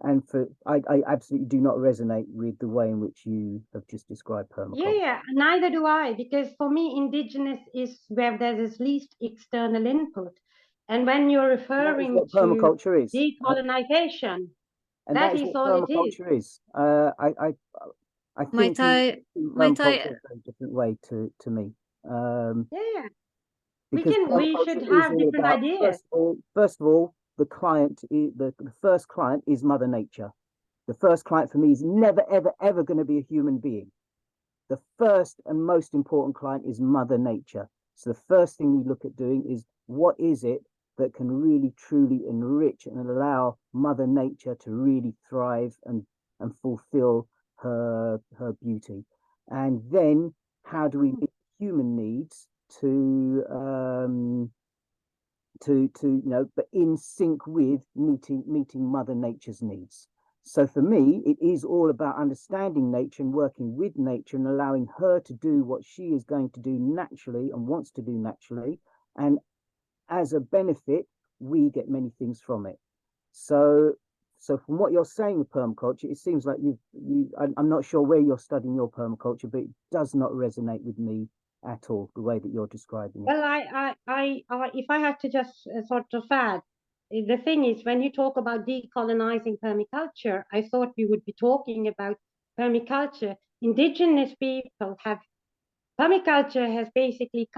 And I absolutely do not resonate with the way in which you have just described permaculture. Yeah, neither do I, because for me, indigenous is where there's least external input. And when you're referring to permaculture is decolonization, and that is all it is. Permaculture is. I think permaculture is a very different way to me. We should have different ideas. First of all, the client, the first client is Mother Nature. The first client for me is never, ever, ever going to be a human being. The first and most important client is Mother Nature. So the first thing we look at doing is, what is it that can really truly enrich and allow Mother Nature to really thrive and fulfill her beauty? And then how do we meet human needs but in sync with meeting Mother Nature's needs? So for me, it is all about understanding nature and working with nature and allowing her to do what she is going to do naturally and wants to do naturally. And as a benefit, we get many things from it. So from what you're saying with permaculture, it seems like I'm not sure where you're studying your permaculture, but it does not resonate with me at all, the way that you're describing it. Well, if I had to just sort of add, the thing is, when you talk about decolonizing permaculture, I thought we would be talking about permaculture. Indigenous people permaculture has basically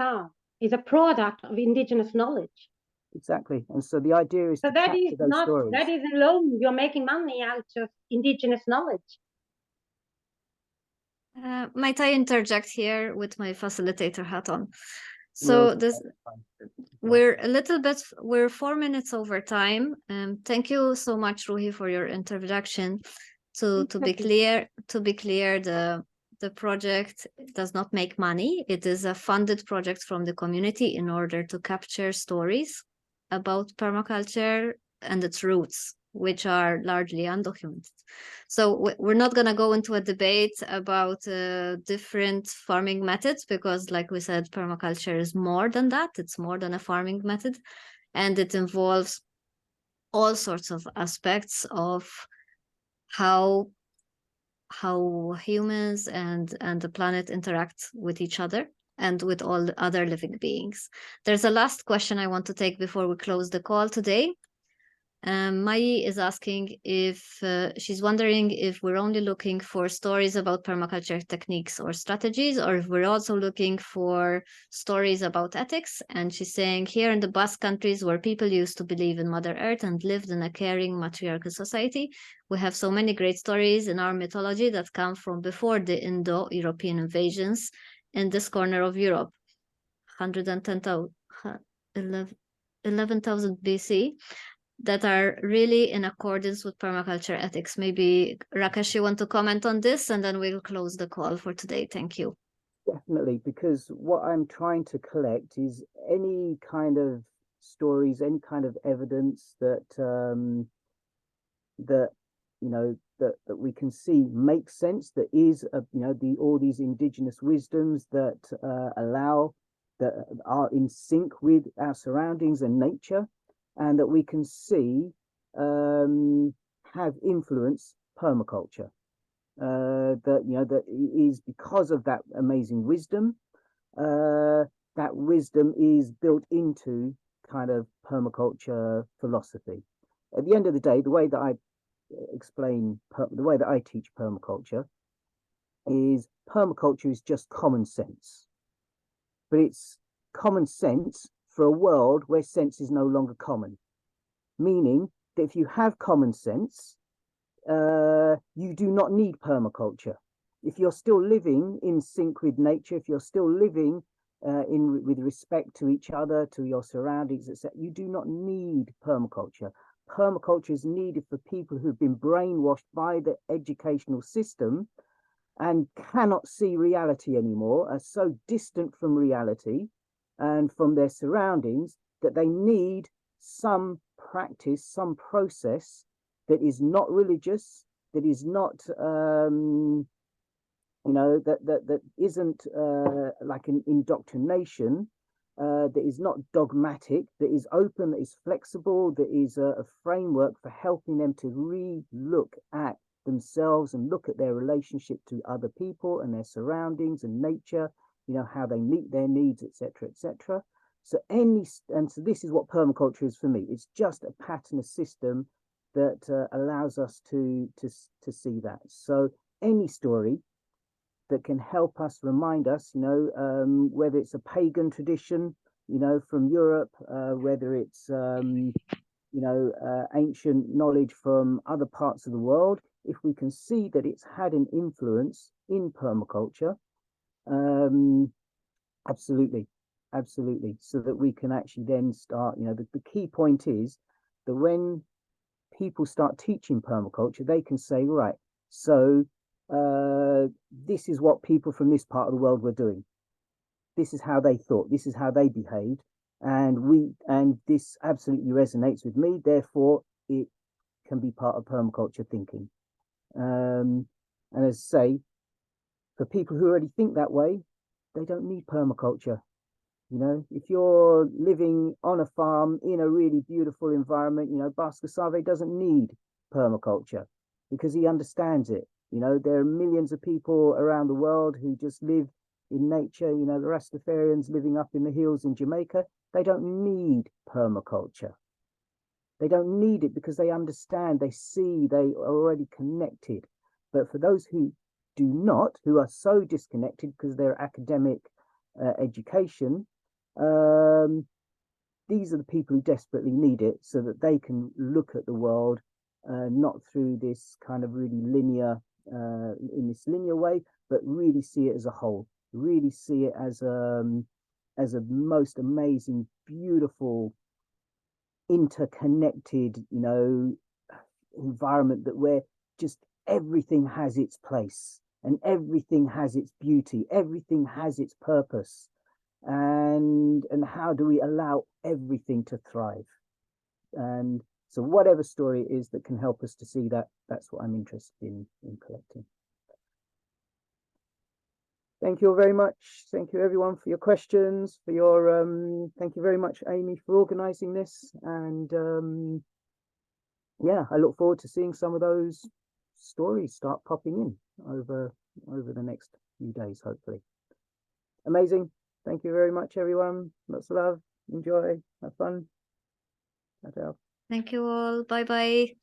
is a product of indigenous knowledge. Exactly. And so the idea is that is alone, you're making money out of indigenous knowledge. Might I interject here with my facilitator hat on? So we're 4 minutes over time. Thank you so much, Ruhi, for your intervention. To be clear, the project does not make money. It is a funded project from the community in order to capture stories about permaculture and its roots which are largely undocumented. So we're not going to go into a debate about different farming methods, because like we said, permaculture is more than that. It's more than a farming method, and it involves all sorts of aspects of how humans and the planet interact with each other and with all the other living beings. There's a last question I want to take before we close the call today. Mai is asking if she's wondering if we're only looking for stories about permaculture techniques or strategies, or if we're also looking for stories about ethics. And she's saying, here in the Basque countries, where people used to believe in Mother Earth and lived in a caring matriarchal society, we have so many great stories in our mythology that come from before the Indo-European invasions in this corner of Europe, 11,000 BC, that are really in accordance with permaculture ethics. Maybe Rakesh, you want to comment on this, and then we'll close the call for today. Thank you. Definitely, because what I'm trying to collect is any kind of stories, any kind of evidence that that we can see makes sense, that is all these indigenous wisdoms that that are in sync with our surroundings and nature, and that we can see have influenced permaculture. That is because of that amazing wisdom. That wisdom is built into kind of permaculture philosophy. At the end of the day, the way that I the way that I teach permaculture is just common sense, but it's common sense for a world where sense is no longer common, meaning that if you have common sense, you do not need permaculture. If you're still living in sync with nature, if you're still living with respect to each other, to your surroundings, etc., you do not need permaculture. Permaculture is needed for people who've been brainwashed by the educational system and cannot see reality anymore, are so distant from reality and from their surroundings that they need some practice, some process that is not religious, that is not that isn't like an indoctrination, that is not dogmatic, that is open, that is flexible, that is a framework for helping them to re-look at themselves and look at their relationship to other people and their surroundings and nature, how they meet their needs, etc., etc. So this is what permaculture is for me. It's just a pattern, a system that allows us to see that. So any story that can help us, remind us, whether it's a pagan tradition, from Europe, whether it's ancient knowledge from other parts of the world, if we can see that it's had an influence in permaculture, absolutely, so that we can actually then start, the key point is that when people start teaching permaculture, they can say, right, so this is what people from this part of the world were doing. This is how they thought, this is how they behaved, and this absolutely resonates with me, therefore it can be part of permaculture thinking. And as I say, for people who already think that way, they don't need permaculture. If you're living on a farm in a really beautiful environment, Basque Save doesn't need permaculture because he understands it. There are millions of people around the world who just live in nature. The Rastafarians living up in the hills in Jamaica, they don't need permaculture. They don't need it because they understand, they see, they are already connected. But for those who do not, who are so disconnected because their academic education, these are the people who desperately need it so that they can look at the world not through this kind of really linear, in this linear way, but really see it as a whole, really see it as a most amazing, beautiful, interconnected, environment that where just everything has its place and everything has its beauty, everything has its purpose. And how do we allow everything to thrive? And So whatever story it is that can help us to see that, that's what I'm interested in collecting. Thank you all very much. Thank you everyone for your questions, for your thank you very much, Amy, for organizing this. And yeah, I look forward to seeing some of those stories start popping in over the next few days, hopefully. Amazing. Thank you very much, everyone. Lots of love. Enjoy. Have fun. Thank you all. Bye bye.